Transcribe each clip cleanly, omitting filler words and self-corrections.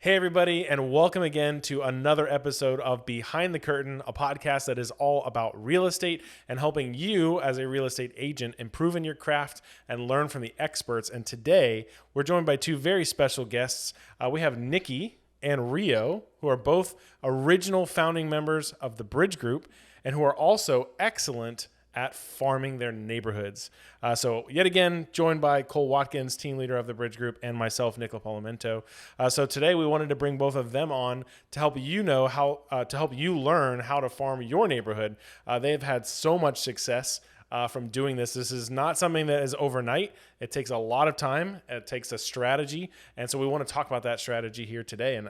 Hey, everybody, and welcome again to another episode of Behind the Curtain, a podcast that is all about real estate and helping you as a real estate agent improve in your craft and learn from the experts. And today, we're joined by two very special guests. We have Nikki and Rio, who are both original founding members of the Bridge Group and who are also excellent at farming their neighborhoods. So yet again, joined by Cole Watkins, team leader of the Bridge Group, and myself, Nico Polamento. So today we wanted to bring both of them on to help you know how, to help you learn how to farm your neighborhood. They've had so much success from doing this. This is not something that is overnight. It takes a lot of time. It takes a strategy. And so we want to talk about that strategy here today. And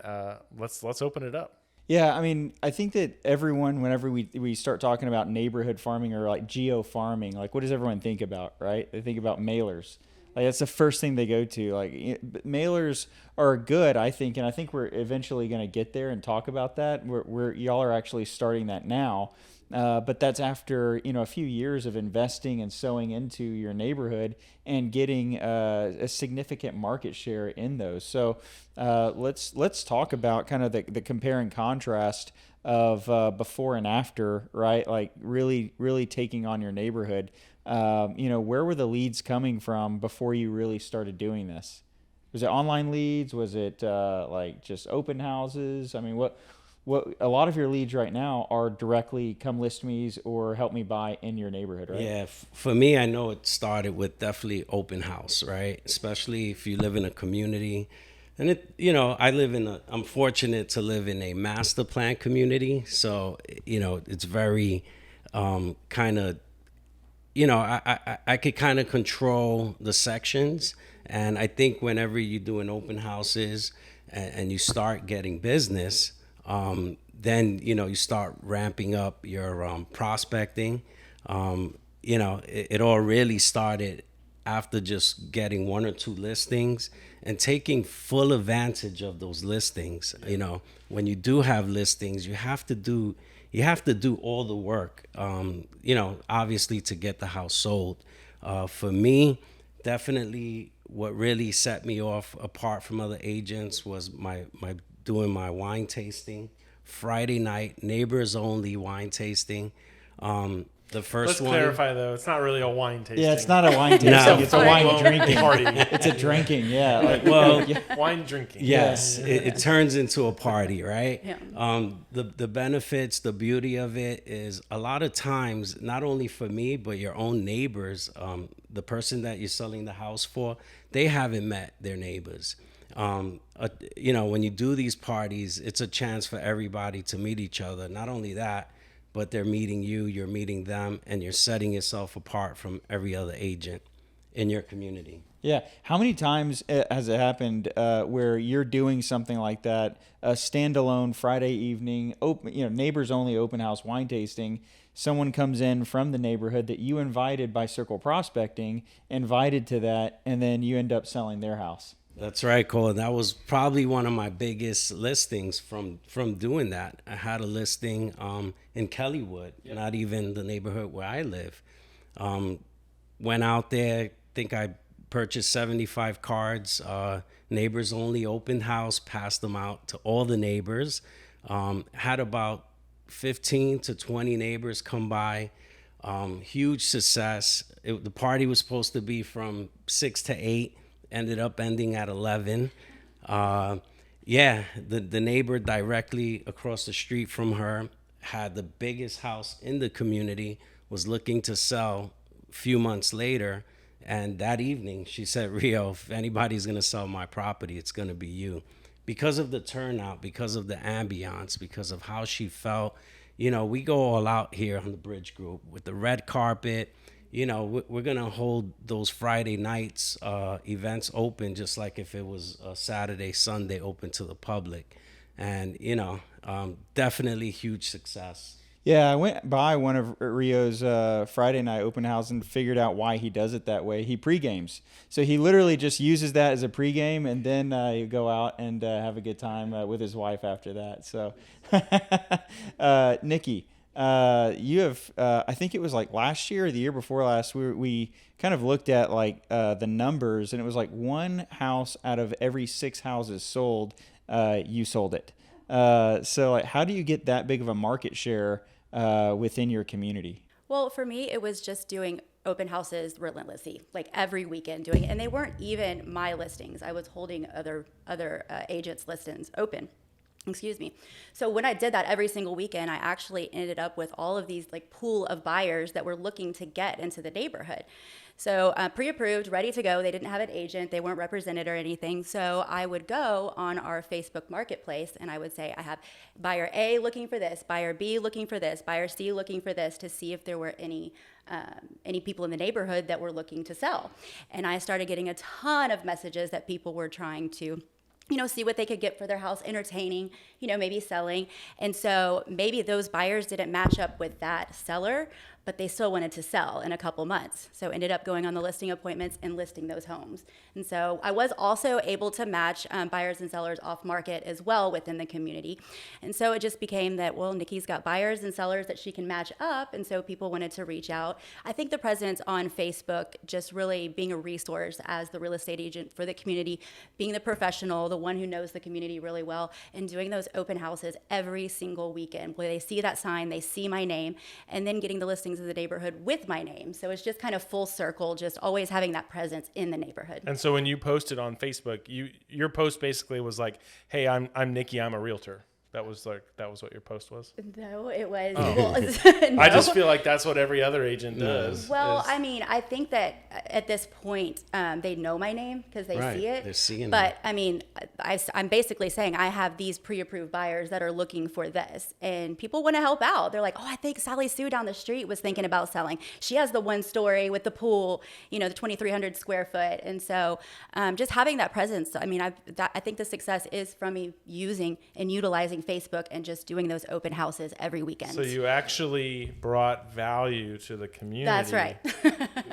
let's open it up. Yeah, I mean, I think that everyone, whenever we start talking about neighborhood farming or like geo farming, like what does everyone think about, right? They think about mailers. Like that's the first thing they go to. Like mailers are good, I think, and I think we're eventually going to get there and talk about that. We're y'all are actually starting that now. But that's after a few years of investing and sowing into your neighborhood and getting a significant market share in those. So let's talk about kind of the compare and contrast of before and after, right? Like really taking on your neighborhood. Where were the leads coming from before you really started doing this? Was it online leads? Was it like just open houses? I mean, what a lot of your leads right now are directly come list me or help me buy in your neighborhood, right? Yeah, for me, I know it started with definitely open house, right? Especially if you live in a community. And I'm fortunate to live in a master plan community. So, it's very kind of, I could kind of control the sections. And I think whenever you're doing open houses and you start getting business, then you start ramping up your prospecting. It all really started after just getting one or two listings and taking full advantage of those listings. When you do have listings, you have to do all the work. Obviously to get the house sold. For me, definitely what really set me off apart from other agents was my doing my wine tasting Friday night, neighbors only wine tasting. The first Let's clarify though, it's not really a wine tasting. Yeah, it's not a wine tasting. No. It's a wine drinking party. It's a drinking. Yeah. Wine drinking. Yes, Yeah. it turns into a party, right? Yeah. The benefits, the beauty of it is a lot of times, not only for me, but your own neighbors, the person that you're selling the house for, they haven't met their neighbors. When you do these parties, it's a chance for everybody to meet each other. Not only that, but they're meeting you, you're meeting them, and you're setting yourself apart from every other agent in your community. Yeah. How many times has it happened where you're doing something like that, a standalone Friday evening, open, neighbors only open house wine tasting? Someone comes in from the neighborhood that you invited by Circle Prospecting, invited to that, and then you end up selling their house. That's right, Cole. That was probably one of my biggest listings from doing that. I had a listing in Kellywood, not even the neighborhood where I live. Went out there, think I purchased 75 cards, neighbors only open house, passed them out to all the neighbors. Had about 15 to 20 neighbors come by. Huge success. The party was supposed to be from 6 to 8. Ended up ending at 11. The neighbor directly across the street from her had the biggest house in the community, was looking to sell a few months later. And that evening, she said, Rio, if anybody's going to sell my property, it's going to be you. Because of the turnout, because of the ambiance, because of how she felt. We go all out here on the Bridge Group with the red carpet. We're going to hold those Friday nights events open just like if it was a Saturday, Sunday open to the public. And, definitely huge success. Yeah, I went by one of Rio's Friday night open house and figured out why he does it that way. He pre-games. So he literally just uses that as a pre-game, and then you go out and have a good time with his wife after that. So, Nikki, you have, I think it was like last year or the year before last, we kind of looked at like the numbers, and it was like one house out of every 6 houses sold you sold it. So like, how do you get that big of a market share within your community? Well, for me, it was just doing open houses relentlessly, like every weekend doing it. And they weren't even my listings. I was holding other agents' listings open. Excuse me. So when I did that every single weekend, I actually ended up with all of these like pool of buyers that were looking to get into the neighborhood. So pre-approved, ready to go. They didn't have an agent. They weren't represented or anything. So I would go on our Facebook marketplace and I would say, I have buyer A looking for this, buyer B looking for this, buyer C looking for this, to see if there were any people in the neighborhood that were looking to sell. And I started getting a ton of messages that people were trying to see what they could get for their house, entertaining, maybe selling. And so maybe those buyers didn't match up with that seller, but they still wanted to sell in a couple months. So ended up going on the listing appointments and listing those homes. And so I was also able to match buyers and sellers off market as well within the community. And so it just became that, well, Nikki's got buyers and sellers that she can match up. And so people wanted to reach out. I think the presence on Facebook, just really being a resource as the real estate agent for the community, being the professional, the one who knows the community really well, and doing those open houses every single weekend where they see that sign, they see my name, and then getting the listings of the neighborhood with my name. So it's just kind of full circle, just always having that presence in the neighborhood. And so when you posted on Facebook, your post basically was like, "Hey, I'm Nikki. I'm a realtor." That was what your post was. No, it was. Oh. Well, no. I just feel like that's what every other agent does. Well, I mean, I think that at this point they know my name because they see it. They're seeing but it. I mean, I'm basically saying I have these pre-approved buyers that are looking for this, and people want to help out. They're like, "Oh, I think Sally Sue down the street was thinking about selling. She has the one story with the pool, the 2,300 square foot." And so, just having that presence. I mean, I think the success is from me using and utilizing Facebook and just doing those open houses every weekend. So you actually brought value to the community. That's right.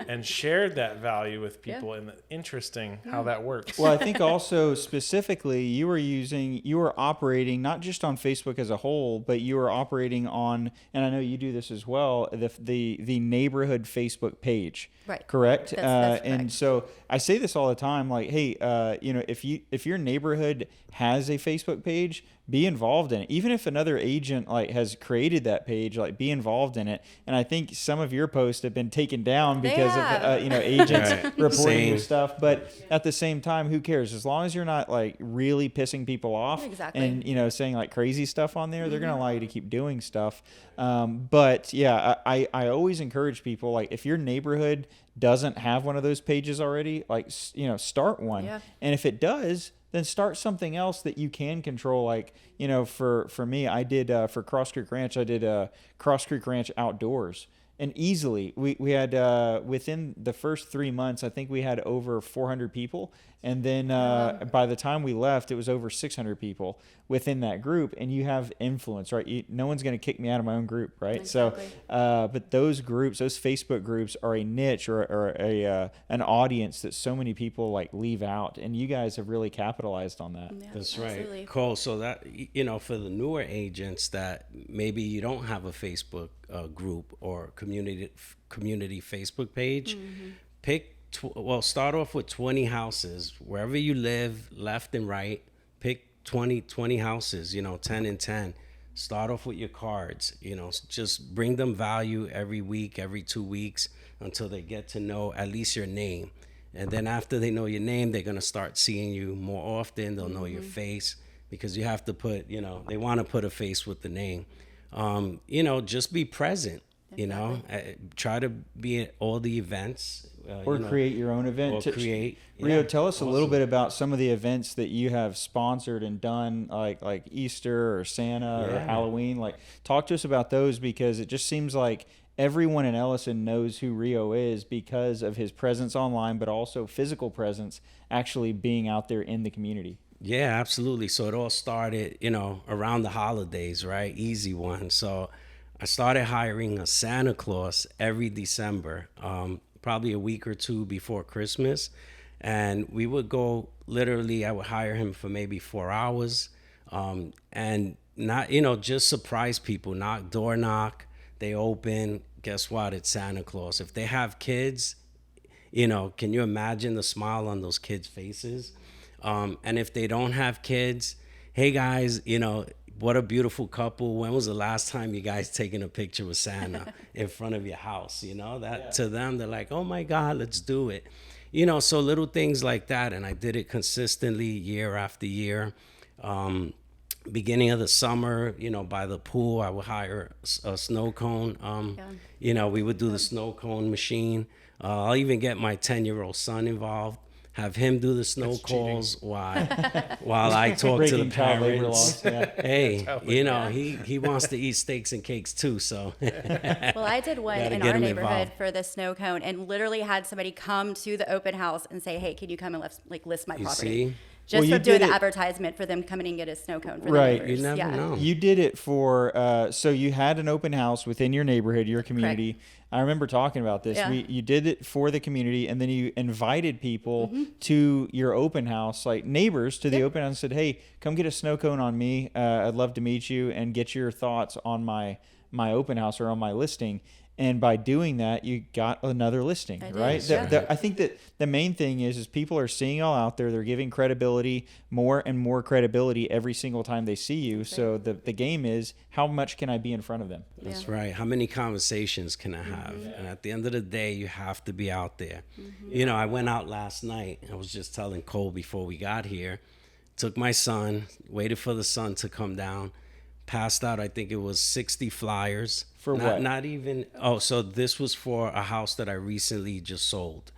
And shared that value with people. And interesting how that works. Well, I think also specifically you were operating not just on Facebook as a whole, but you were operating on, and I know you do this as well, the neighborhood Facebook page. Right. Correct. That's And correct. so I say this all the time, like, hey, if your neighborhood has a Facebook page, be involved in it. Even if another agent like has created that page, like be involved in it. And I think some of your posts have been taken down because of agents reporting Same. your stuff. But at the same time, who cares? As long as you're not like really pissing people off Exactly. and saying like crazy stuff on there, they're going to allow you to keep doing stuff. But yeah, I always encourage people, like, if your neighborhood doesn't have one of those pages already, like, start one. Yeah. And if it does, then start something else that you can control. Like, for me, I did, for Cross Creek Ranch, I did Cross Creek Ranch Outdoors. And easily, we had, within the first 3 months, I think we had over 400 people. And then by the time we left, it was over 600 people within that group. And you have influence, right? No one's going to kick me out of my own group, right? Exactly. So, but those groups, those Facebook groups are a niche or an audience that so many people like leave out. And you guys have really capitalized on that. Yeah, That's absolutely. right. Cool. So that, for the newer agents that maybe you don't have a Facebook group or community Facebook page, start off with 20 houses wherever you live, left and right. Pick 20 houses, 10 and 10. Start off with your cards, just bring them value every week, every 2 weeks, until they get to know at least your name. And then after they know your name, they're going to start seeing you more often. They'll know your face, because you have to put, they want to put a face with the name. Just be present. Try to be at all the events. Or create your own event. Or create. Rio, Yeah, tell us a little awesome. bit about some of the events that you have sponsored and done, like Easter or Santa or Yeah. Halloween. Like, talk to us about those, because it just seems like everyone in Ellison knows who Rio is because of his presence online, but also physical presence actually being out there in the community. Yeah, absolutely. So it all started, around the holidays, right? Easy one. So I started hiring a Santa Claus every December, probably a week or two before Christmas. And we would go, literally, I would hire him for maybe 4 hours, and not, just surprise people, door knock, they open, guess what? It's Santa Claus. If they have kids, can you imagine the smile on those kids' faces? And if they don't have kids, hey guys, what a beautiful couple. When was the last time you guys taking a picture with Santa in front of your house? To them, they're like, oh my God, let's do it. So little things like that. And I did it consistently year after year. Beginning of the summer, by the pool, I would hire a snow cone. We would do the snow cone machine. I'll even get my 10-year-old son involved, have him do the snow calls while I talk to the Breaking child labor parents. laws. Yeah. Hey, he wants to eat steaks and cakes too. So Well, I did one Gotta in get our 'em neighborhood involved. for the snow cone, and literally had somebody come to the open house and say, "Hey, can you come and list my you property?" see, Just Well, you for doing did the it- advertisement for them coming and get a snow cone for Right. the you neighbors. never know. You did it for so you had an open house within your neighborhood, your community. I remember talking about this. Yeah. You did it for the community, and then you invited people to your open house, like neighbors to the open house, and said, "Hey, come get a snow cone on me. I'd love to meet you and get your thoughts on my open house or on my listing." And by doing that, you got another listing, I did, right? yeah. I think that the main thing is people are seeing y'all out there. They're giving credibility, more and more credibility every single time they see you. So the game is, how much can I be in front of them? That's right. How many conversations can I have? And at the end of the day, you have to be out there. I went out last night. I was just telling Cole before we got here. Took my son, waited for the sun to come down, passed out, I think it was 60 flyers. For what? Not even, oh, so this was for a house that I recently just sold.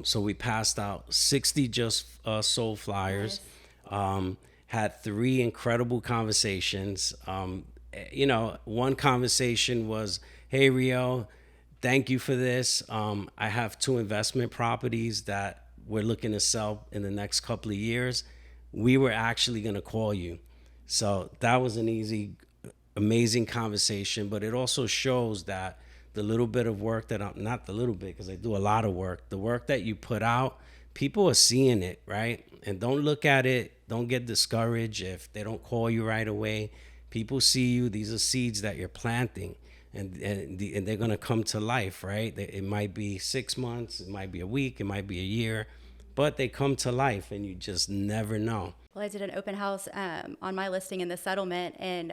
So we passed out 60 just sold flyers. Had 3 incredible conversations. One conversation was, hey, Rio, thank you for this. I have 2 investment properties that we're looking to sell in the next couple of years. We were actually going to call you. So that was an amazing conversation, but it also shows that the little bit of work that not the little bit, because I do a lot of work, the work that you put out, people are seeing it, right? And don't look at it, don't get discouraged if they don't call you right away. People see you. These are seeds that you're planting, and they're going to come to life, right? It might be 6 months, it might be a week, it might be a year, but they come to life, and you just never know. Well, I did an open house on my listing in the settlement, and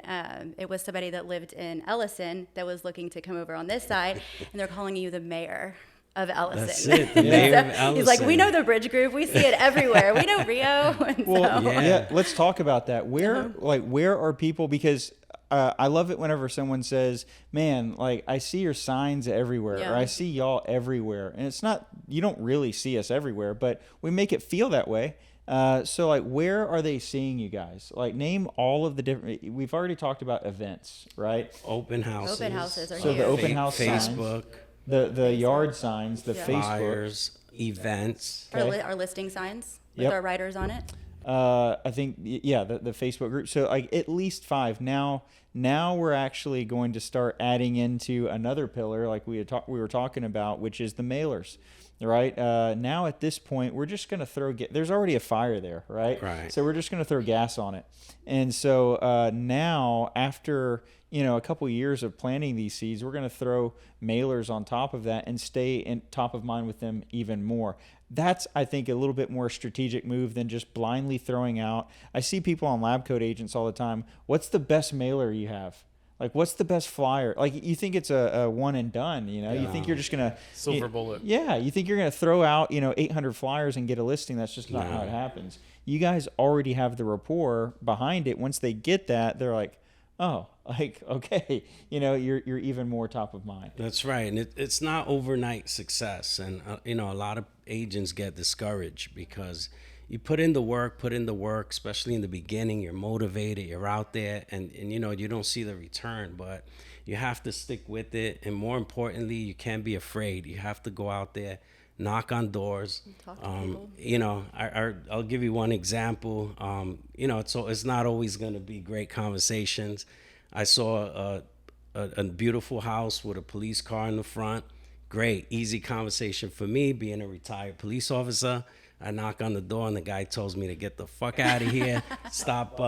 it was somebody that lived in Ellison that was looking to come over on this side, and they're calling you the mayor of Ellison. That's it, the mayor of Ellison. He's like, we know the bridge group, we see it everywhere. We know Rio. And Well, so, yeah. Let's talk about that. Where are people? Because I love it whenever someone says, "Man, like I see your signs everywhere, Yeah. or I see y'all everywhere," and it's not. You don't really see us everywhere, but we make it feel that way. So like, where are they seeing you guys? Like, name all of the different. We've already talked about events, right? Open houses. Open houses are So huge. the open house signs, Facebook, the yard signs, the Yeah. Facebook. flyers, events. Okay. Our listing signs with Yep. our writers on it. I think the Facebook group. So like at least 5. Now we're actually going to start adding into another pillar like we were talking about, which is the mailers. Right now at this point we're just going to throw there's already a fire there, right? So we're just going to throw gas on it. And so now after a couple years of planting these seeds, we're going to throw mailers on top of that and stay in top of mind with them even more. That's, I think, a little bit more strategic move than just blindly throwing out. I see people on Lab Coat Agents all the time. What's the best mailer you have? Like, what's the best flyer? Like, you think it's a one and done, You think you're just going to... Silver bullet. Yeah, you think you're going to throw out, 800 flyers and get a listing. That's just not how it happens. You guys already have the rapport behind it. Once they get that, they're like, oh, like, okay, you're even more top of mind. That's right. And it's not overnight success. And, a lot of agents get discouraged because you put in the work, especially in the beginning. You're motivated, you're out there, and you don't see the return, but you have to stick with it. And more importantly, you can't be afraid. You have to go out there, knock on doors. Talk to people. I'll give you one example. It's not always going to be great conversations. I saw a beautiful house with a police car in the front. Great, easy conversation for me, being a retired police officer. I knock on the door and the guy tells me to get the fuck out of here. Stop,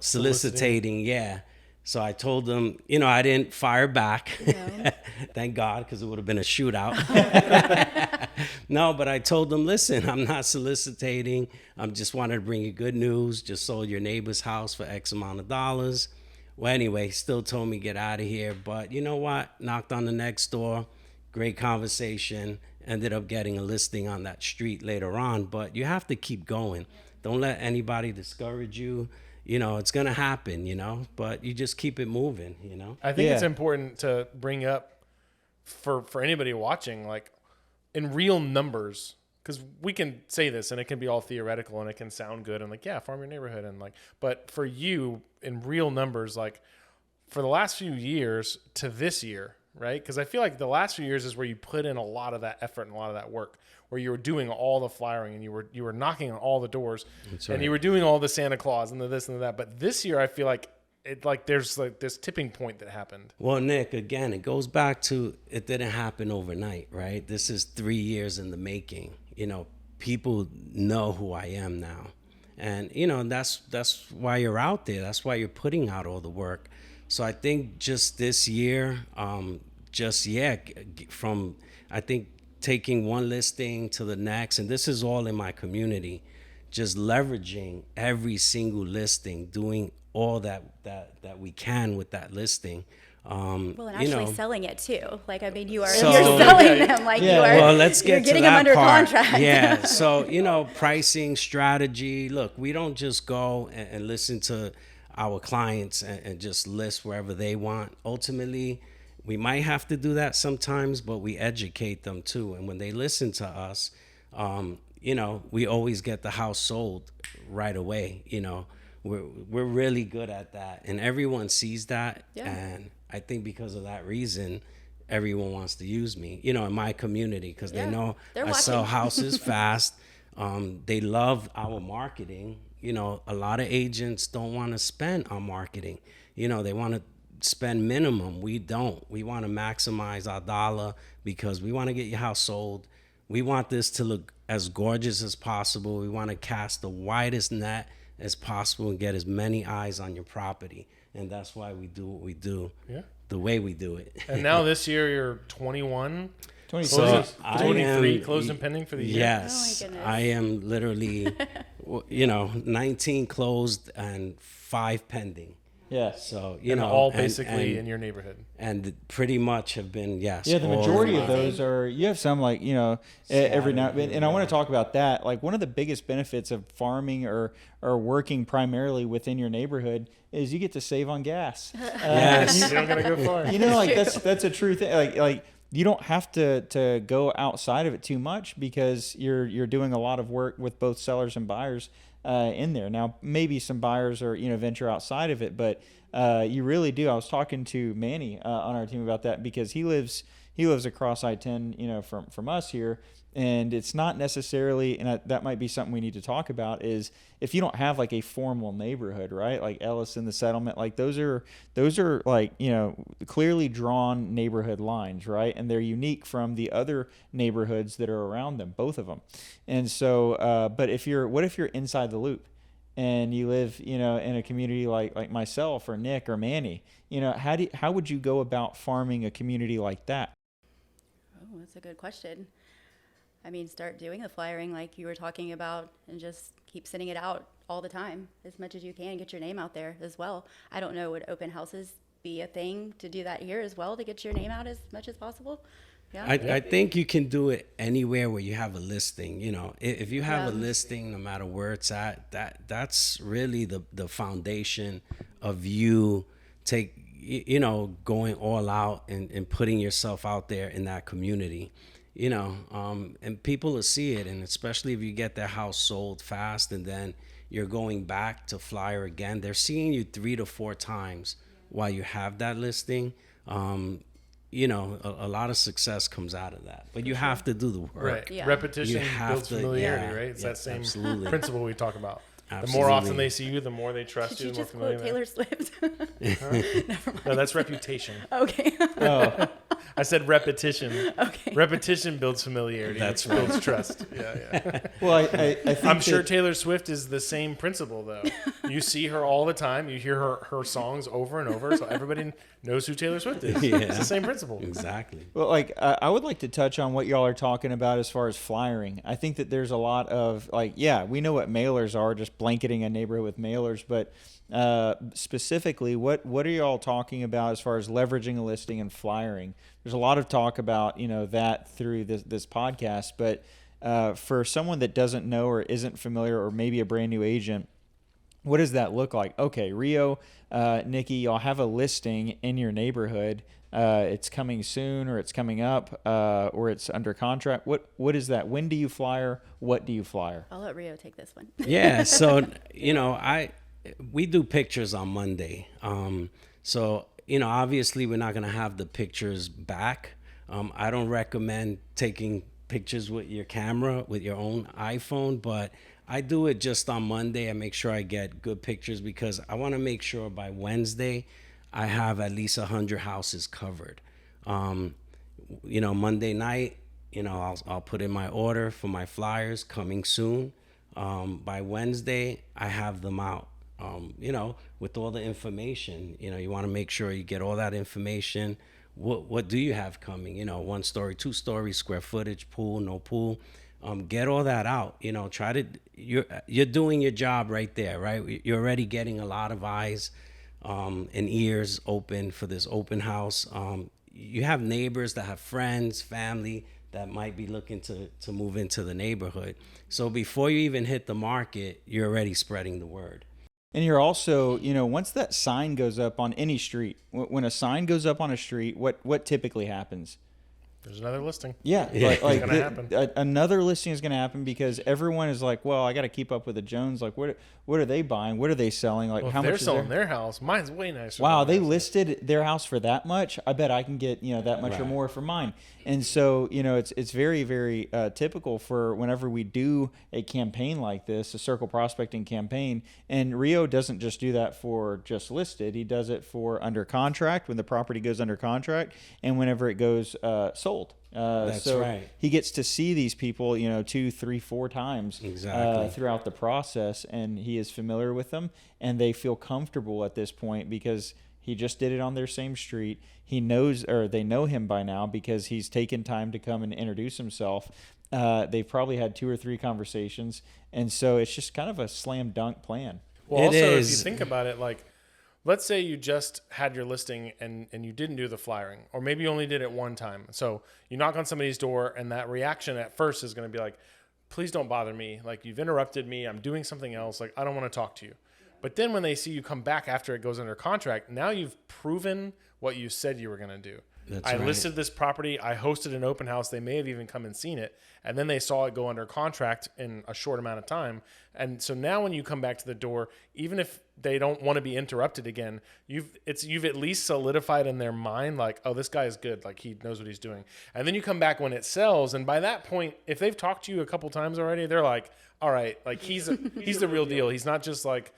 soliciting. Yeah. So I told him, I didn't fire back. No. Thank God, because it would have been a shootout. No, but I told them, listen, I'm not soliciting. I'm just wanted to bring you good news. Just sold your neighbor's house for X amount of dollars. Well, anyway, still told me get out of here. But you know what? Knocked on the next door. Great conversation. Ended up getting a listing on that street later on. But you have to keep going. Don't let anybody discourage you. You know, it's going to happen, you know, but you just keep it moving, you know. I think Yeah. it's important to bring up for anybody watching, like in real numbers, because we can say this and it can be all theoretical and it can sound good and like, yeah, farm your neighborhood and like, but for you in real numbers, like for the last few years to this year, right? Because I feel like the last few years is where you put in a lot of that effort and a lot of that work, where you were doing all the flyering and you were knocking on all the doors. That's and right. you were doing all the Santa Claus and the this and the that. But this year, I feel like there's like this tipping point that happened. Well, Nick, again, it goes back to it didn't happen overnight, right? This is 3 years in the making. You know, people know who I am now. And, you know, that's why you're out there. That's why you're putting out all the work. So I think just this year, from, I think, taking one listing to the next, and this is all in my community, just leveraging every single listing, doing all that we can with that listing. Well, and you actually know, selling it too. Like, I mean, you're So- selling them like Yeah. you are. well, let's you're get to getting that them under part. contract. Yeah. So, you know, pricing strategy. Look, we don't just go and listen to our clients and just list wherever they want. Ultimately, we might have to do that sometimes, but we educate them too. And when they listen to us, you know, we always get the house sold right away. You know, we're really good at that, and everyone sees that. Yeah. And I think because of that reason, everyone wants to use me, you know, in my community, because Yeah, they know they're I sell watching. houses fast. They love our marketing. You know, a lot of agents don't want to spend on marketing. You know, they want to spend minimum. We don't. We want to maximize our dollar because we want to get your house sold. We want this to look as gorgeous as possible. We want to cast the widest net as possible and get as many eyes on your property. And that's why we do what we do, Yeah. the way we do it. And now this year you're 21, 26. closing, I 23, am- closed and pending for the year. Yes, Oh, my goodness. I am literally, you know, 19 closed and 5 pending. Yeah. So, you And know, all and- basically and, in your neighborhood. and pretty much have been, yes. Yeah, the all majority of mine. those are. You have some like every now and I want to talk about that. Like one of the biggest benefits of farming or working primarily within your neighborhood is you get to save on gas. Yes. You don't gotta go far. You know, like that's a true thing. Like you don't have to go outside of it too much because you're doing a lot of work with both sellers and buyers in there. Now, maybe some buyers are venture outside of it, but you really do. I was talking to Manny on our team about that because he lives across I-10, from us here. And it's not necessarily, and that might be something we need to talk about, is if you don't have like a formal neighborhood, right? Like Ellis in the settlement, like those are like, clearly drawn neighborhood lines, right? And they're unique from the other neighborhoods that are around them, both of them. And so, but what if you're inside the loop and you live, in a community like myself or Nick or Manny, how would you go about farming a community like that? Oh, that's a good question. I mean, start doing the flyering like you were talking about and just keep sending it out all the time as much as you can. Get your name out there as well. I don't know, would open houses be a thing to do that here as well, to get your name out as much as possible? Yeah. I think you can do it anywhere where you have a listing. You know, if you have a Yeah. listing, no matter where it's at, that's really the foundation of you going all out and putting yourself out there in that community. And people will see it, and especially if you get their house sold fast and then you're going back to flyer again, they're seeing you 3 to 4 times while you have that listing. A lot of success comes out of that, but you have to do the work. Right. Yeah. Repetition You have builds to- familiarity, yeah, right? It's yeah, that same absolutely. principle we talk about. The more Absolutely. often they see you, the more they trust Did you, you the more just familiar quote they are. Taylor Swift? No, that's reputation. Okay. Oh, I said repetition. Okay. Repetition builds familiarity. That's which builds trust. Yeah. Well, I think I'm sure that- Taylor Swift is the same principle, though. You see her all the time. You hear her songs over and over, so everybody knows who Taylor Swift is. Yeah. It's the same principle. Exactly. Well, I would like to touch on what y'all are talking about as far as flyering. I think that there's a lot of we know what mailers are, just blanketing a neighborhood with mailers, but specifically, what are y'all talking about as far as leveraging a listing and flyering? There's a lot of talk about that through this podcast, but for someone that doesn't know or isn't familiar, or maybe a brand new agent, what does that look like? Okay, Rio, Nikki, y'all have a listing in your neighborhood. It's coming soon, or it's coming up, or it's under contract. What is that? When do you flyer? What do you flyer? I'll let Rio take this one. Yeah. So, we do pictures on Monday. So, obviously we're not going to have the pictures back. I don't recommend taking pictures with your camera, with your own iPhone, but I do it just on Monday. I make sure I get good pictures because I want to make sure by Wednesday I have at least 100 houses covered. Monday night, I'll put in my order for my flyers coming soon. By Wednesday, I have them out. With all the information, you want to make sure you get all that information. What do you have coming? 1 story, 2 story, square footage, pool, no pool. Get all that out. You're doing your job right there, right? You're already getting a lot of eyes and ears open for this open house. You have neighbors that have friends, family that might be looking to move into the neighborhood. So before you even hit the market, you're already spreading the word. And you're also, once that sign goes up on any street, when a sign goes up on a street, what typically happens? There's another listing. Yeah, It's gonna happen. Another listing is going to happen because everyone is like, well, I got to keep up with the Jones. Like, what are they buying? What are they selling? Like, Well, how if much they're is selling their house, mine's way nicer. Wow, than they theirs. listed their house for that much. I bet I can get that much or Right. more for mine. And so it's very, very typical for whenever we do a campaign like this, a circle prospecting campaign. And Rio doesn't just do that for just listed. He does it for under contract, when the property goes under contract, and whenever it goes sold. That's so right. He gets to see these people 2, 3, 4 times Exactly. throughout the process, and he is familiar with them, and they feel comfortable at this point because he just did it on their same street. He knows, or they know him by now because he's taken time to come and introduce himself. They've probably had 2 or 3 conversations, and so it's just kind of a slam dunk plan. Well, It also, if you is. think about it, like, let's say you just had your listing and you didn't do the flyering, or maybe you only did it one time. So you knock on somebody's door, and that reaction at first is going to be like, please don't bother me. Like, you've interrupted me. I'm doing something else. Like, I don't want to talk to you. But then when they see you come back after it goes under contract, now you've proven what you said you were going to do. That's I right. listed this property. I hosted an open house. They may have even come and seen it. And then they saw it go under contract in a short amount of time. And so now when you come back to the door, even if they don't want to be interrupted again, you've at least solidified in their mind, like, oh, this guy is good. Like, he knows what he's doing. And then you come back when it sells. And by that point, if they've talked to you a couple times already, they're like, all right, like he's the real deal. He's not just like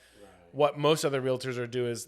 what most other realtors are do is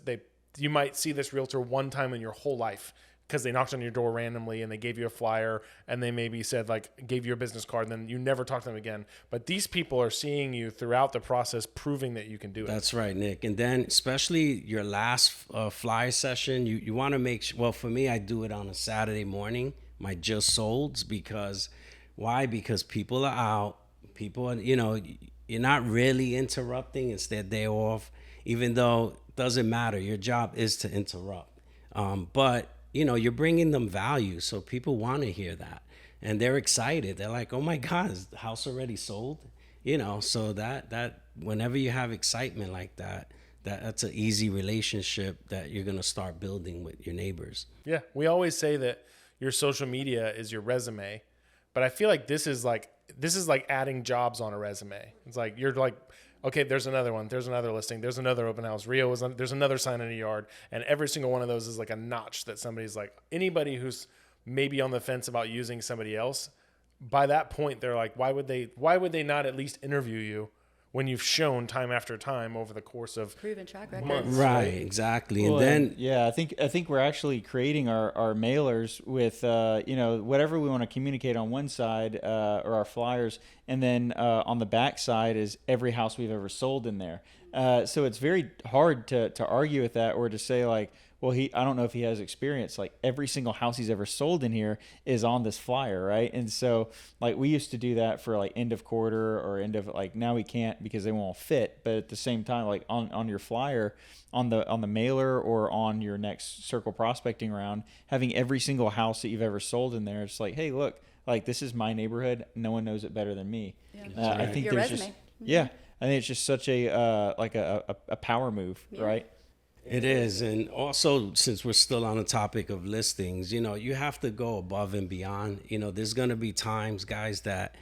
you might see this realtor one time in your whole life, because they knocked on your door randomly and they gave you a flyer and they maybe said, like, gave you a business card, and then you never talk to them again. But these people are seeing you throughout the process, proving that you can do it. That's right, Nick. And then especially your last flyer session, you want to make sure, well, for me, I do it on a Saturday morning, my just solds, because why? Because people are out. People are, you're not really interrupting. It's their day off, even though it doesn't matter. Your job is to interrupt. But you're bringing them value, so people want to hear that, and they're excited. They're like, "Oh my God, is the house already sold?" So that whenever you have excitement like that's an easy relationship that you're gonna start building with your neighbors. Yeah, we always say that your social media is your resume, but I feel like this is like adding jobs on a resume. It's like you're like, okay, there's another one, there's another listing, there's another open house. Rio is there's another sign in a yard, and every single one of those is like a notch that somebody's like, anybody who's maybe on the fence about using somebody else, by that point they're like, why would they not at least interview you when you've shown time after time over the course of Proven track record. months. Right, exactly. Well, And then yeah, I think we're actually creating our mailers with whatever we want to communicate on one side or our flyers, and then on the back side is every house we've ever sold in there. So it's very hard to argue with that or to say like, well, I don't know if he has experience. Like every single house he's ever sold in here is on this flyer, right? And so like we used to do that for like end of quarter or end of like now we can't because they won't fit. But at the same time, like on your flyer, on the mailer or on your next circle prospecting round, having every single house that you've ever sold in there, it's like, hey, look, like this is my neighborhood. No one knows it better than me. Yeah. I think Your there's resume. just I think it's just such a like a power move, right? it is. And also, since we're still on the topic of listings, you have to go above and beyond. There's going to be times, guys, that,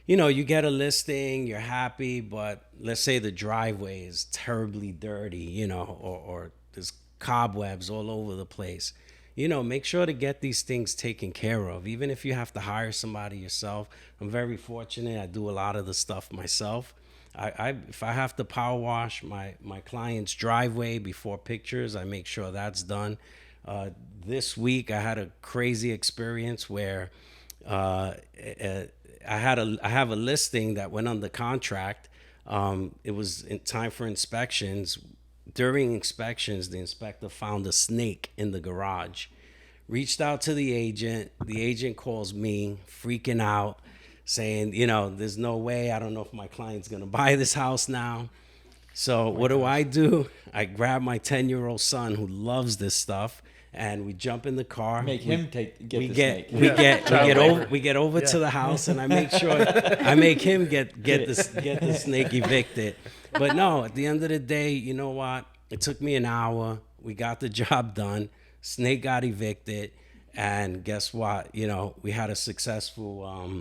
you get a listing, you're happy, but let's say the driveway is terribly dirty, or there's cobwebs all over the place. Make sure to get these things taken care of, even if you have to hire somebody yourself. I'm very fortunate. I do a lot of the stuff myself. If I have to power wash my client's driveway before pictures, I make sure that's done. This week I had a crazy experience where I have a listing that went under contract. It was in time for inspections. During inspections, the inspector found a snake in the garage. Reached out to the agent. The agent calls me, freaking out, saying, there's no way. I don't know if my client's going to buy this house now. So what do? I grab my 10-year-old son who loves this stuff, and we jump in the car. Make him get the snake. We get over to the house, and I make him get the snake evicted. But no, at the end of the day, you know what? It took me an hour. We got the job done. Snake got evicted, and guess what? We had a successful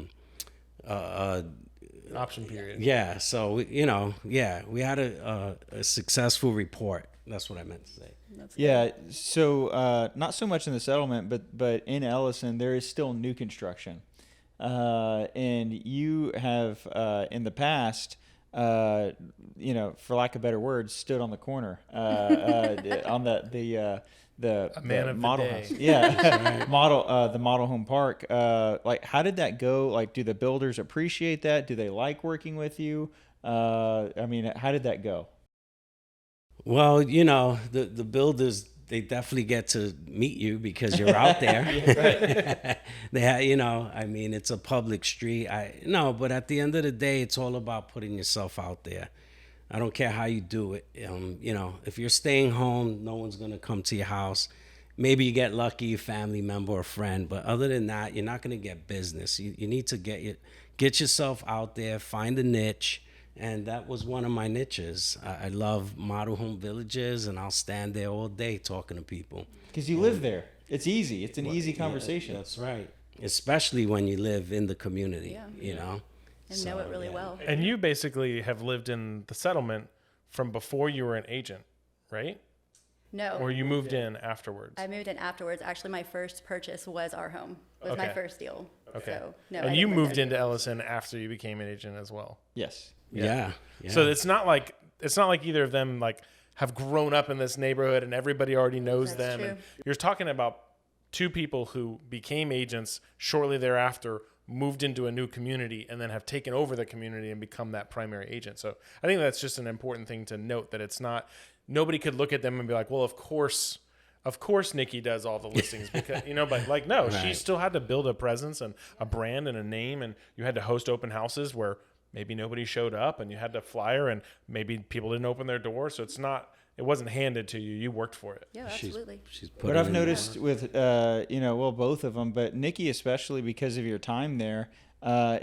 option period. Yeah. So we had a successful report. That's what I meant to say. Yeah. So not so much in the settlement, but in Ellison, there is still new construction, and you have in the past, for lack of better words, stood on the corner on the man of the model day. house. Yeah, the model home park. Like, how did that go? Like, do the builders appreciate that? Do they like working with you? How did that go? Well, the builders, they definitely get to meet you because you're out there. It's a public street. But at the end of the day, it's all about putting yourself out there. I don't care how you do it. If you're staying home, no one's going to come to your house. Maybe you get lucky, a family member or friend. But other than that, you're not going to get business. You need to get yourself out there, find a niche. And that was one of my niches. I love model home villages, and I'll stand there all day talking to people. Because you live there. It's easy. It's an easy conversation. Yeah, that's right. Especially when you live in the community, And know it really well. And you basically have lived in the settlement from before you were an agent, right? No. Or you moved in afterwards? I moved in afterwards. Actually, my first purchase was our home. It was my Okay. first deal. Okay. So, no, and I you didn't live moved there. into Ellison after you became an agent as well. Yes. Yeah. So it's not like either of them like have grown up in this neighborhood and everybody already knows That's them. true. And you're talking about two people who became agents shortly thereafter, moved into a new community, and then have taken over the community and become that primary agent. So I think that's just an important thing to note, that it's not, nobody could look at them and be like, well, of course Nikki does all the listings because, but like, no, she Right. still had to build a presence and a brand and a name, and you had to host open houses where maybe nobody showed up, and you had to flyer, and maybe people didn't open their door. So it wasn't handed to you. You worked for it. Yeah, absolutely. She's What I've noticed with, both of them, but Nikki especially because of your time there,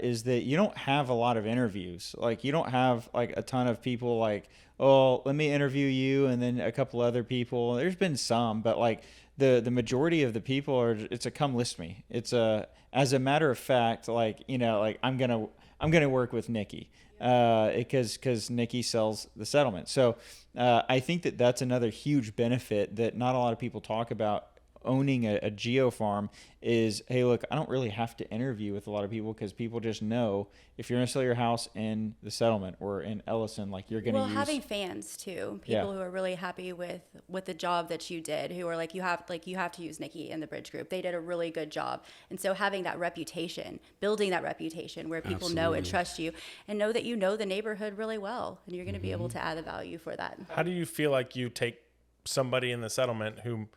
is that you don't have a lot of interviews. Like, you don't have like a ton of people like, oh, let me interview you and then a couple other people. There's been some, but like the majority of the people it's a come list me. It's as a matter of fact, like, I'm gonna work with Nikki because Nikki sells the settlement. So I think that's another huge benefit that not a lot of people talk about owning a geo farm is, hey, look, I don't really have to interview with a lot of people because people just know if you're going to sell your house in the settlement or in Ellison, like you're going to use. Having fans too, people who are really happy with the job that you did, who are like, you have to use Nikki and the Bridge Group. They did a really good job. And so having that reputation, building that reputation where people know and trust you and know that you know the neighborhood really well, and you're going to be able to add the value for that. How do you feel like you take somebody in the settlement who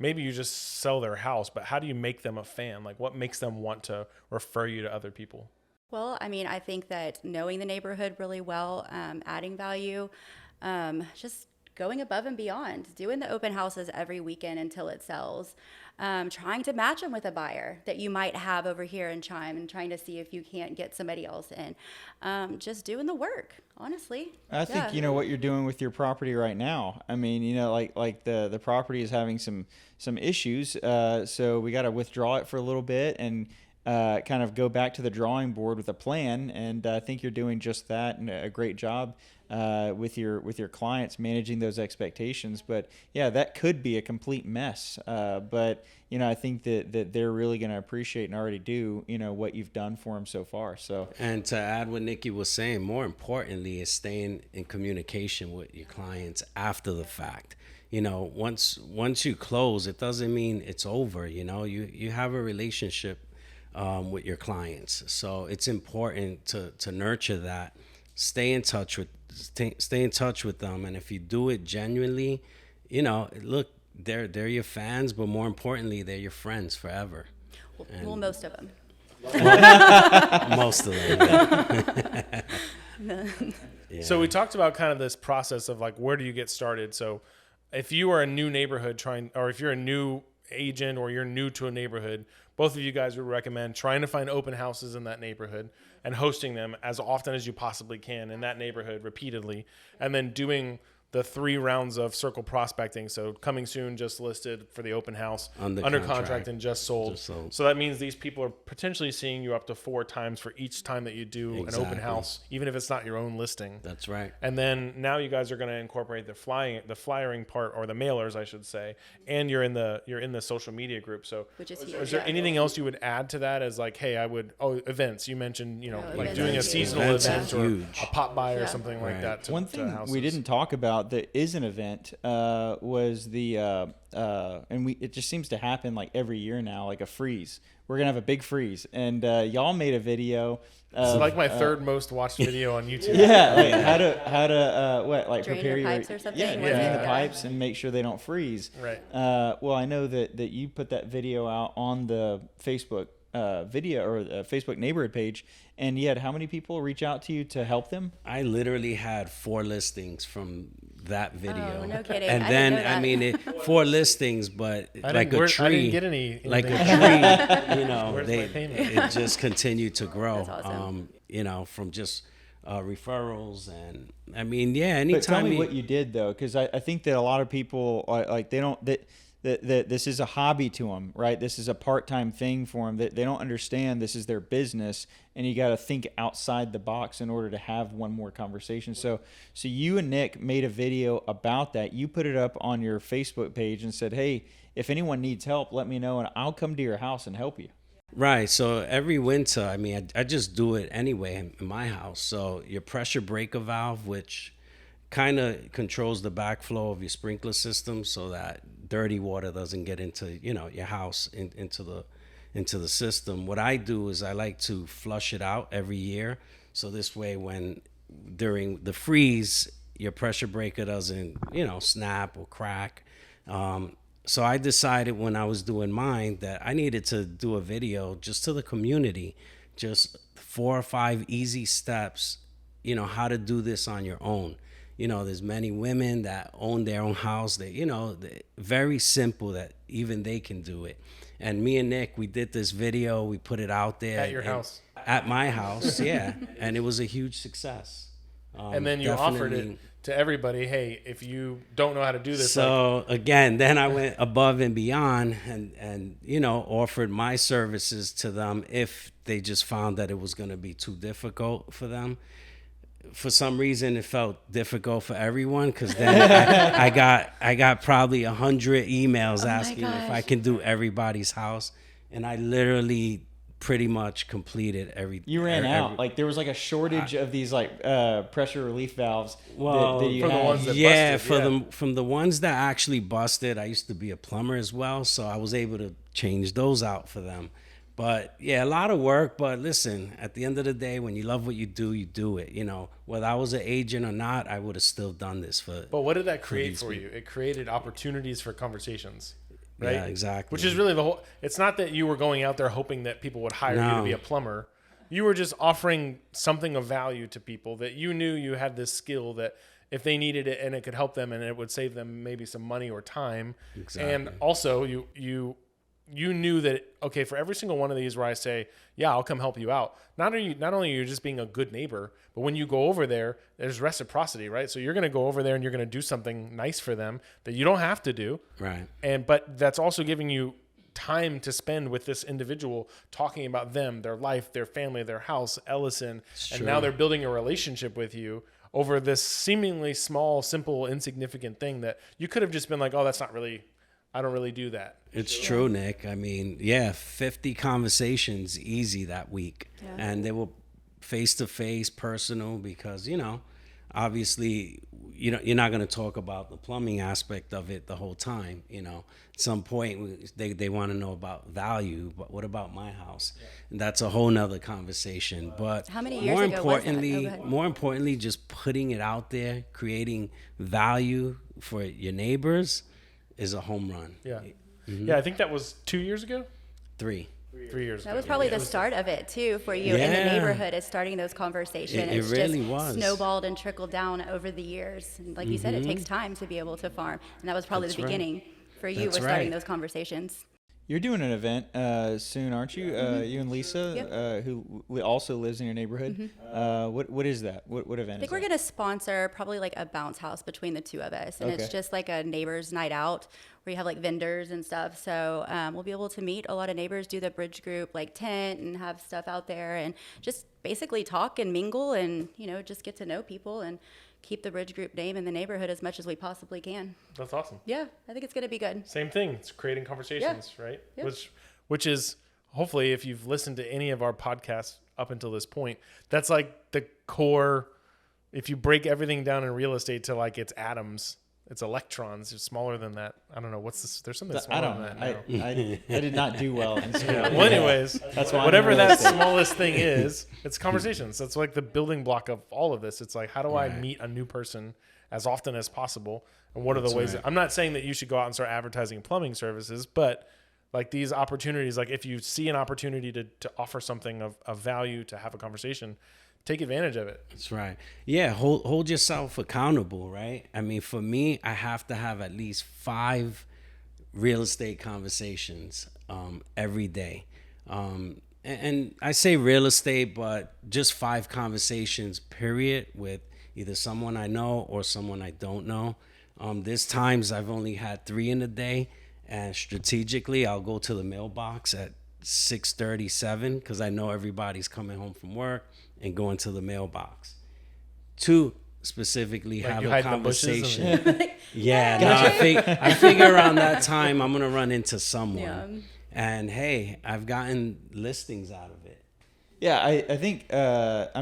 maybe you just sell their house, but how do you make them a fan? Like, what makes them want to refer you to other people? Well, I mean, I think that knowing the neighborhood really well, adding value, just going above and beyond, doing the open houses every weekend until it sells, trying to match them with a buyer that you might have over here in Chime and trying to see if you can't get somebody else in. Just doing the work, honestly. I think you know what you're doing with your property right now. I mean, you know, like the property is having some issues, so we got to withdraw it for a little bit and kind of go back to the drawing board with a plan. And I think you're doing just that, and a great job with your clients managing those expectations. But yeah, that could be a complete mess. But you know, I think that they're really going to appreciate and already do, you know, what you've done for them so far. So, and to add what Nikki was saying, more importantly is staying in communication with your clients after the fact. You know, once you close, it doesn't mean it's over. You know, you have a relationship with your clients, so it's important to nurture that. Stay in touch with them, and if you do it genuinely, you know, look, they're your fans, but more importantly, they're your friends forever. Well, most of them. Most of them. Yeah. Yeah. So we talked about kind of this process of like, where do you get started? So if you are a new neighborhood or if you're a new agent or you're new to a neighborhood, both of you guys would recommend trying to find open houses in that neighborhood and hosting them as often as you possibly can in that neighborhood repeatedly, and then doing the 3 rounds of circle prospecting. So coming soon, just listed for the open house, under contract and just sold. So that means these people are potentially seeing you up to 4 times for each time that you do an open house, even if it's not your own listing. That's right. And then now you guys are going to incorporate the flyering part, or the mailers, I should say, and you're in the social media group. So which is huge. Is there anything else you would add to that as like, hey, events? You mentioned, you know, like doing a huge. seasonal Events event are or huge. a pop by or something like that. One thing we didn't talk about that is an event was the and it just seems to happen like every year now, like a freeze. We're gonna have a big freeze, and y'all made a video. It's like my third most watched video on YouTube. Yeah, like how to Drain prepare your pipes or something? Yeah, Was drain it? the Yeah. pipes and make sure they don't freeze. Right. Well, I know that you put that video out on the Facebook video or Facebook neighborhood page, and you had how many people reach out to you to help them? I literally had 4 listings from that video. Oh, no kidding. And I then, didn't know that. 4 listings, but like a tree. I didn't get any. Like a tree, you know, Where's my payment? it just continued to grow. That's awesome. You know, from just referrals, and I mean, yeah. Anytime. But tell me what you did though, because I think that a lot of people like they don't that this is a hobby to them, right? This is a part-time thing for them. That they don't understand this is their business, and you got to think outside the box in order to have one more conversation. So you and Nick made a video about that. You put it up on your Facebook page and said, "Hey, if anyone needs help, let me know, and I'll come to your house and help you." Right. So every winter, I mean, I just do it anyway in my house. So your pressure breaker valve, which kind of controls the backflow of your sprinkler system so that dirty water doesn't get into, you know, your house into the system. What I do is I like to flush it out every year. So this way, when during the freeze, your pressure breaker doesn't, you know, snap or crack. So I decided when I was doing mine that I needed to do a video just to the community, just 4 or 5 easy steps, you know, how to do this on your own. You know, there's many women that own their own house that, you know, very simple that even they can do it. And me and Nick, we did this video, we put it out there. At your house. At my house, yeah. And it was a huge success. And then you offered it to everybody. Hey, if you don't know how to do this. So again, then I went above and beyond and, you know, offered my services to them if they just found that it was going to be too difficult for them. for some reason it felt difficult for everyone, because then I got probably 100 emails asking if I can do everybody's house, and I literally pretty much completed every. You ran out. Like there was like a shortage of these like pressure relief valves. Well, that you for the had. ones that yeah, busted, from the ones that actually busted, I used to be a plumber as well, so I was able to change those out for them. But yeah, a lot of work. But listen, at the end of the day, when you love what you do it. You know, whether I was an agent or not, I would have still done this for. But what did that create for you? It created opportunities for conversations, right? Yeah, exactly. Which is really the whole. It's not that you were going out there hoping that people would hire you to be a plumber. You were just offering something of value to people that you knew you had this skill that if they needed it and it could help them and it would save them maybe some money or time. Exactly. And also you knew that, okay, for every single one of these where I say, yeah, I'll come help you out. Not only are you just being a good neighbor, but when you go over there, there's reciprocity, right? So you're going to go over there and you're going to do something nice for them that you don't have to do. Right. But that's also giving you time to spend with this individual, talking about them, their life, their family, their house, Ellison. And now they're building a relationship with you over this seemingly small, simple, insignificant thing that you could have just been like, oh, I don't really do that. It's true, Nick. I mean, yeah, 50 conversations easy that week. Yeah. And they were face-to-face, personal, because, you know, obviously, you're not going to talk about the plumbing aspect of it the whole time. You know, at some point they want to know about value, but what about my house? Yeah. And that's a whole nother conversation. But how many years ago was that? More importantly, just putting it out there, creating value for your neighbors is a home run. Yeah. Mm-hmm. Yeah, I think that was 2 years ago. 3 years ago. That was probably the start of it too for you in the neighborhood, is starting those conversations. It really was. Snowballed and trickled down over the years. And like you said, it takes time to be able to farm. And that was probably the beginning for you, was starting those conversations. You're doing an event soon, aren't you? You and Lisa, who also lives in your neighborhood. What is that? What event is that? I think we're going to sponsor probably like a bounce house between the two of us. And it's just like a neighbors night out where you have like vendors and stuff. So we'll be able to meet a lot of neighbors, do the bridge group like tent and have stuff out there and just basically talk and mingle and, just get to know people and keep the bridge group name in the neighborhood as much as we possibly can. That's awesome. Yeah, I think it's going to be good. Same thing. It's creating conversations, right? Yep. Which is hopefully, if you've listened to any of our podcasts up until this point, that's like the core. If you break everything down in real estate to like its atoms, it's electrons. It's smaller than that. I don't know. What's this? There's something smaller than that now. I did not do well in school. Yeah. Well, anyways, that's why whatever that smallest thing is, it's conversations. That's like the building block of all of this. It's like, how do I meet a new person as often as possible? And what are the ways I'm not saying that you should go out and start advertising plumbing services, but like these opportunities, like if you see an opportunity to offer something of value, to have a conversation, take advantage of it. That's right. Yeah, hold yourself accountable, right? I mean, for me, I have to have at least 5 real estate conversations every day. And I say real estate, but just 5 conversations, period, with either someone I know or someone I don't know. There's times I've only had 3 in a day, and strategically, I'll go to the mailbox at 6:37 because I know everybody's coming home from work and going to the mailbox. 2, specifically, like have a conversation. I figure around that time I'm gonna run into someone. Yeah. And hey, I've gotten listings out of it. Yeah, I think, but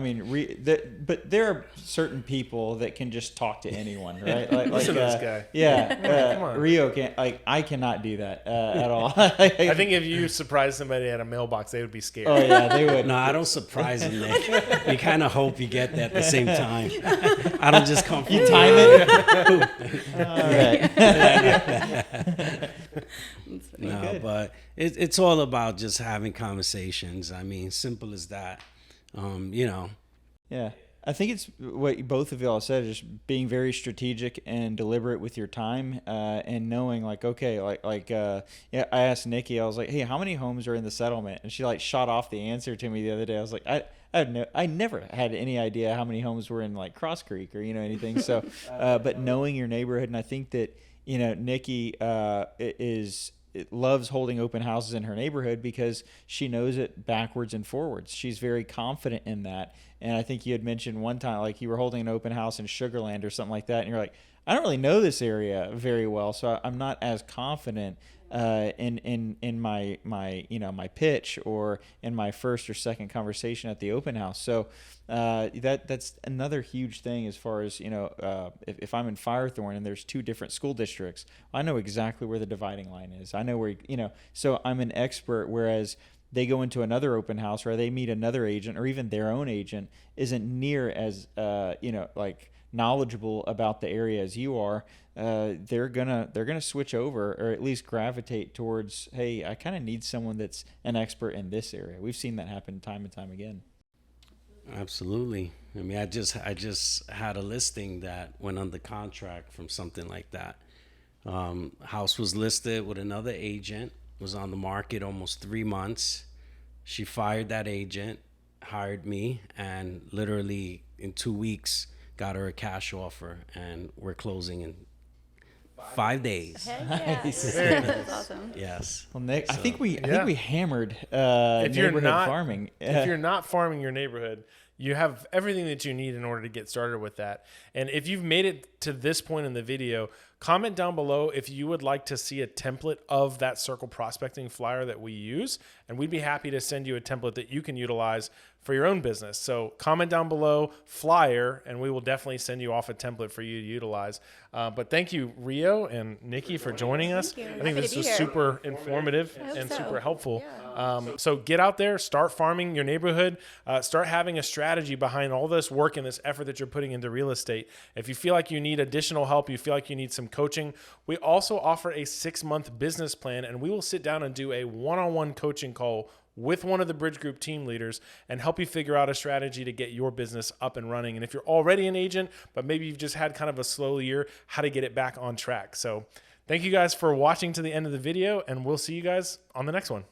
there are certain people that can just talk to anyone, right? Listen to this guy. Yeah, come on. Rio can't, I cannot do that at all. I think if you surprise somebody at a mailbox, they would be scared. Oh, yeah, they would. No, I don't surprise them, Nick. You kind of hope you get there at the same time. I don't just come from you time it? No, but it's all about just having conversations. I mean, simple as that. Yeah, I think it's what both of y'all said, just being very strategic and deliberate with your time, and knowing like, okay, I asked Nikki, I was like, hey, how many homes are in the settlement? And she like shot off the answer to me the other day. I was like, I never had any idea how many homes were in like Cross Creek or anything. So, but knowing your neighborhood, and I think that Nikki is loves holding open houses in her neighborhood because she knows it backwards and forwards. She's very confident in that. And I think you had mentioned one time, like you were holding an open house in Sugarland or something like that, and you're like, I don't really know this area very well, so I'm not as confident in my my pitch or in my first or second conversation at the open house. So that's another huge thing as far as if I'm in Firethorn and there's 2 different school districts, I know exactly where the dividing line is. I know where so I'm an expert. Whereas they go into another open house or they meet another agent or even their own agent isn't near as like knowledgeable about the area as you are, they're gonna switch over or at least gravitate towards, hey, I kind of need someone that's an expert in this area. We've seen that happen time and time again. Absolutely. I mean, I just had a listing that went under contract from something like that. House was listed with another agent, was on the market almost 3 months. She fired that agent, hired me, and literally in 2 weeks got her a cash offer, and we're closing in 5 days. Heck yeah. Nice. That's awesome. Yes. Well, Nick, I think we hammered If you're neighborhood not farming. if you're not farming your neighborhood, you have everything that you need in order to get started with that. And if you've made it to this point in the video, comment down below if you would like to see a template of that circle prospecting flyer that we use, and we'd be happy to send you a template that you can utilize for your own business. So comment down below flyer, and we will definitely send you off a template for you to utilize. But thank you, Rio and Nikki, for joining us. Thank you. I think Happy this to be was here. super informative I hope and so. super helpful. So get out there, start farming your neighborhood, start having a strategy behind all this work and this effort that you're putting into real estate. If you feel like you need additional help, you feel like you need some coaching, we also offer a 6-month business plan, and we will sit down and do a one-on-one coaching call with one of the Bridge Group team leaders and help you figure out a strategy to get your business up and running. And if you're already an agent, but maybe you've just had kind of a slow year, how to get it back on track. So thank you guys for watching to the end of the video, and we'll see you guys on the next one.